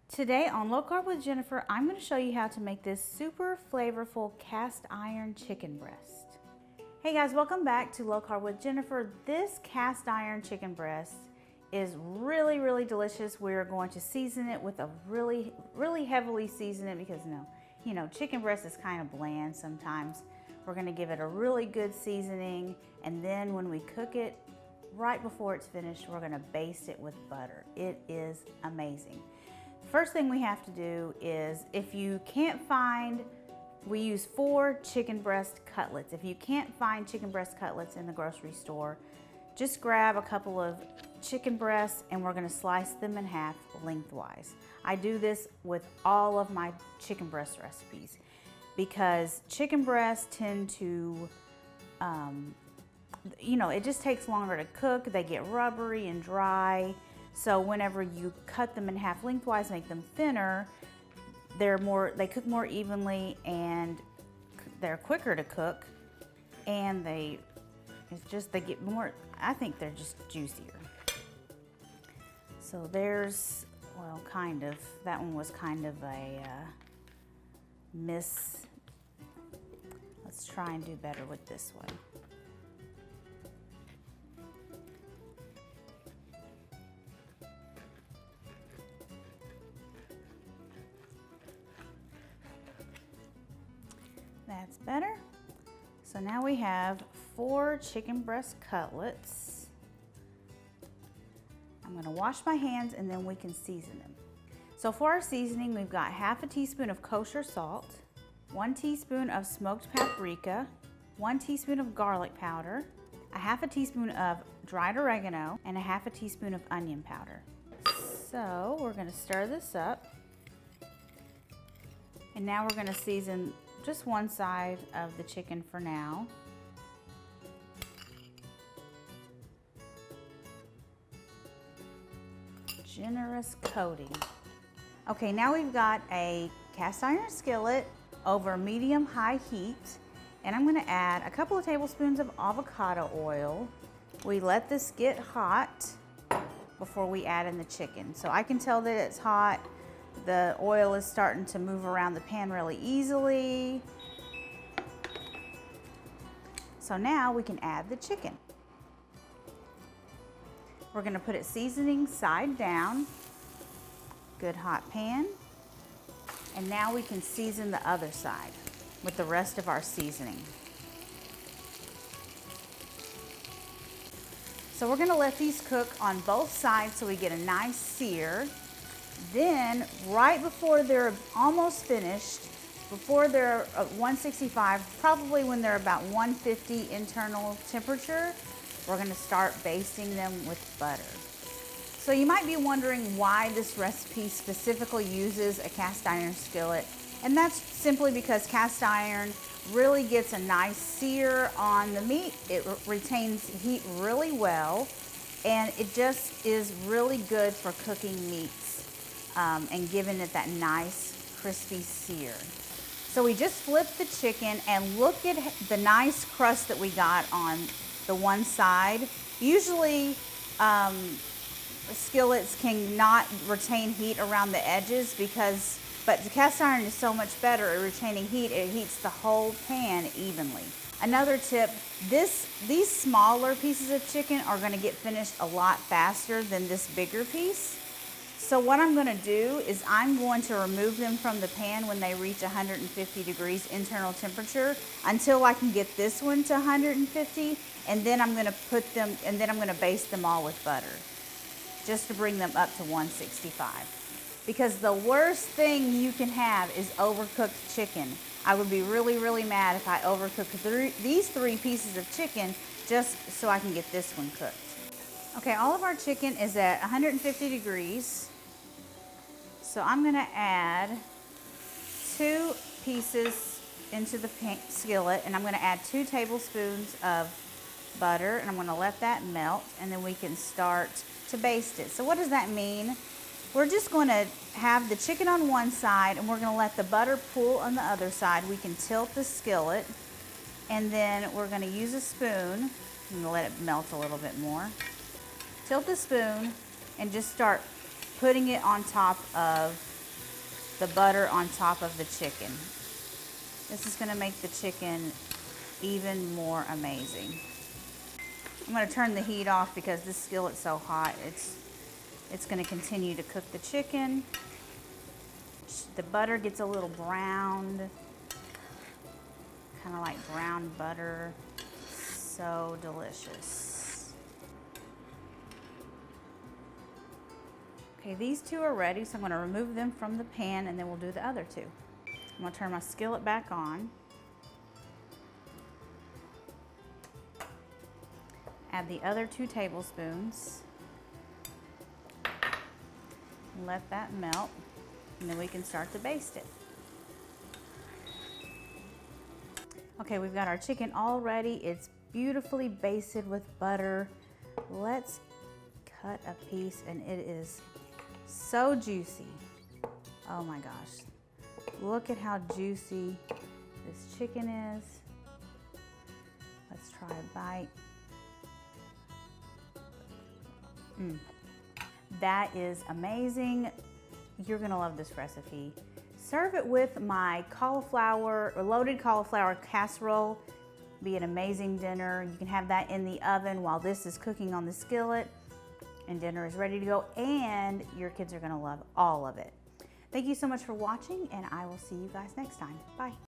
Today on Low Carb with Jennifer, I'm going to show you how to make this super flavorful cast iron chicken breast. Hey guys, welcome back to Low Carb with Jennifer. This cast iron chicken breast is really delicious. We're going to season it with a really heavily season it because chicken breast is kind of bland sometimes. We're going to give it a really good seasoning, and then when we cook it, right before it's finished, we're going to baste it with butter. It is amazing. First thing we have to do is, if you can't find, we use 4 chicken breast cutlets. If you can't find chicken breast cutlets in the grocery store, just grab a couple of chicken breasts and we're gonna slice them in half lengthwise. I do this with all of my chicken breast recipes because chicken breasts tend to, it just takes longer to cook. They get rubbery and dry. So whenever you cut them in half lengthwise, make them thinner, they cook more evenly and they're quicker to cook, and they get more, I think they're just juicier. So there's, well, kind of, that one was kind of a miss. Let's try and do better with this one. That's better. So now we have 4 chicken breast cutlets. I'm going to wash my hands and then we can season them. So for our seasoning, we've got half a teaspoon of kosher salt, 1 teaspoon of smoked paprika, 1 teaspoon of garlic powder, a half a teaspoon of dried oregano, and a half a teaspoon of onion powder. So we're going to stir this up. And now we're going to season just one side of the chicken for now. Generous coating. Okay, now we've got a cast iron skillet over medium-high heat, and I'm going to add a couple of tablespoons of avocado oil. We let this get hot before we add in the chicken. So I can tell that it's hot. The oil is starting to move around the pan really easily. So now we can add the chicken. We're going to put it seasoning side down, good hot pan, and now we can season the other side with the rest of our seasoning. So we're going to let these cook on both sides so we get a nice sear. Then, right before they're almost finished, before they're at 165, probably when they're about 150 internal temperature, we're going to start basting them with butter. So you might be wondering why this recipe specifically uses a cast iron skillet, and that's simply because cast iron really gets a nice sear on the meat. It retains heat really well, and it just is really good for cooking meats. And giving it that nice crispy sear. So we just flipped the chicken and look at the nice crust that we got on the one side. Usually skillets cannot retain heat around the edges but the cast iron is so much better at retaining heat. It heats the whole pan evenly. Another tip, these smaller pieces of chicken are going to get finished a lot faster than this bigger piece. So what I'm going to do is I'm going to remove them from the pan when they reach 150 degrees internal temperature until I can get this one to 150, and then I'm going to baste them all with butter just to bring them up to 165. Because the worst thing you can have is overcooked chicken. I would be really mad if I overcooked these 3 pieces of chicken just so I can get this one cooked. Okay, all of our chicken is at 150 degrees. So I'm going to add 2 pieces into the skillet, and I'm going to add 2 tablespoons of butter, and I'm going to let that melt, and then we can start to baste it. So what does that mean? We're just going to have the chicken on one side, and we're going to let the butter pool on the other side. We can tilt the skillet, and then we're going to use a spoon. I'm going to let it melt a little bit more. Tilt the spoon and just start putting it on top of the butter on top of the chicken. This is gonna make the chicken even more amazing. I'm gonna turn the heat off because this skillet's so hot. It's gonna continue to cook the chicken. The butter gets a little browned, kind of like brown butter. So delicious. Okay, these two are ready, so I'm gonna remove them from the pan and then we'll do the other two. I'm gonna turn my skillet back on. Add the other 2 tablespoons. Let that melt, and then we can start to baste it. Okay, we've got our chicken all ready. It's beautifully basted with butter. Let's cut a piece, and it is so juicy. Oh my gosh. Look at how juicy this chicken is. Let's try a bite. That is amazing. You're gonna love this recipe. Serve it with my cauliflower or loaded cauliflower casserole. Be an amazing dinner. You can have that in the oven while this is cooking on the skillet, and dinner is ready to go, and your kids are gonna love all of it. Thank you so much for watching, and I will see you guys next time. Bye.